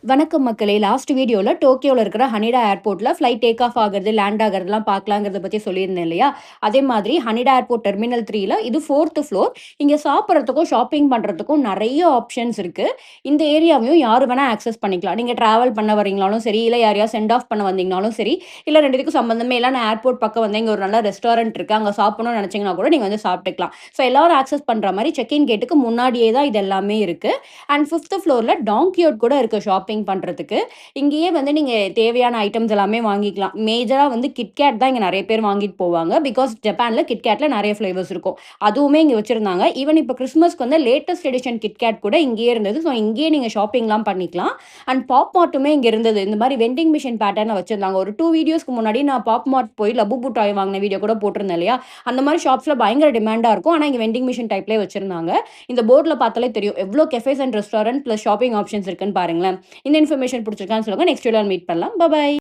வணக்கம் மக்களே! லாஸ்ட் வீடியோல டோக்கியோல இருக்கிற ஹனிடா ஏர்போர்ட்ல ஃப்ளைட் டேக் ஆஃப் ஆகுறது, லேண்ட் ஆகுறதெல்லாம் பார்க்கலாங்கிறத பத்தி சொல்லியிருந்தேன் இல்லையா? அதே மாதிரி ஹனிடா ஏர்போர்ட் டெர்மினல் 3ல இது 4த் ஃப்ளோர். இங்க சாப்பிடுறதுக்கும், ஷாப்பிங் பண்றதுக்கும் நெறைய ஆப்ஷன்ஸ் இருக்கு. இந்த ஏரியாவையும் யாரு வேணா ஆக்சஸ் பண்ணிக்கலாம். நீங்க டிராவல் பண்ண வரீங்கனாலும் சரி, இல்ல யாரையாவது செண்ட் ஆஃப் பண்ண வந்தீங்கனாலும் சரி, இல்ல 2த்துக்கும் சம்மந்தமே இல்ல நான் ஏர்போர்ட் பக்கம் வந்தேன், இங்க ஒரு நல்ல ரெஸ்டாரண்ட் இருக்கு, அங்க சாப்பிடணும்னு நெனச்சீங்கன்னா கூட நீங்க வந்து சாப்பிட்டுக்கலாம். ஸோ எல்லாரும் ஆக்சஸ் பண்ற மாரி செக் இன் கேட்டுக்கு முன்னாடியே தான் இது எல்லாமே இருக்கு. அண்ட் 5த் ஃப்ளோர்ல டாங்கியோட் கூட இருக்கு ஷாப்பிங் பண்றதுக்கு. இங்கேயே வந்து நீங்க தேவையான ஐட்டம்ஸ் எல்லாமே வாங்கிக்கலாம். மேஜரா வந்து கிட்கேட் தான் இங்க நெறைய பேர் வாங்கிட்டு போவாங்க. பிகாஸ் ஜப்பான்ல கிட்கேட்ல நெறைய ஃப்ளேவர்ஸ் இருக்கும். அதுவுமே இங்க வச்சிருந்தாங்க. ஈவன் இப்ப கிறிஸ்துமஸ்க்கு வந்து லேட்டஸ்ட் எடிஷன் கிட்கேட் கூட இங்கேயே இருந்தது. ஸோ இங்கேயே நீங்க ஷாப்பிங்லாம் பண்ணிக்கலாம். அண்ட் பாப் மார்ட்டுமே இங்க இருந்தது. இந்த மாரி வெண்டிங் மிஷின் பேட்டர்ன்ல வச்சிருந்தாங்க. ஒரு 2 வீடியோஸ்க்கு முன்னாடி நான் பாப் மார்ட் போய் லபுபு டாய் வாங்குன வீடியோ கூட போட்டிருந்தேன் இல்லையா? அந்த மாரி ஷாப்ஸ்ல பயங்கர டிமாண்டா இருக்கும். ஆனா இங்க வெண்டிங் மிஷின் டைப்லயே வச்சிருந்தாங்க. இந்த போர்ட்ல பார்த்தாலே தெரியும். எவ்ளோ cafes and restaurant plus shopping options இருக்குன்னு பாருங்களேன். இந்த இன்ஃபர்மேஷன் புடிச்சிருக்கான்னு சொல்லுங்க. நெக்ஸ்ட் வீடியோல மீட் பண்ணலாம். பாய்.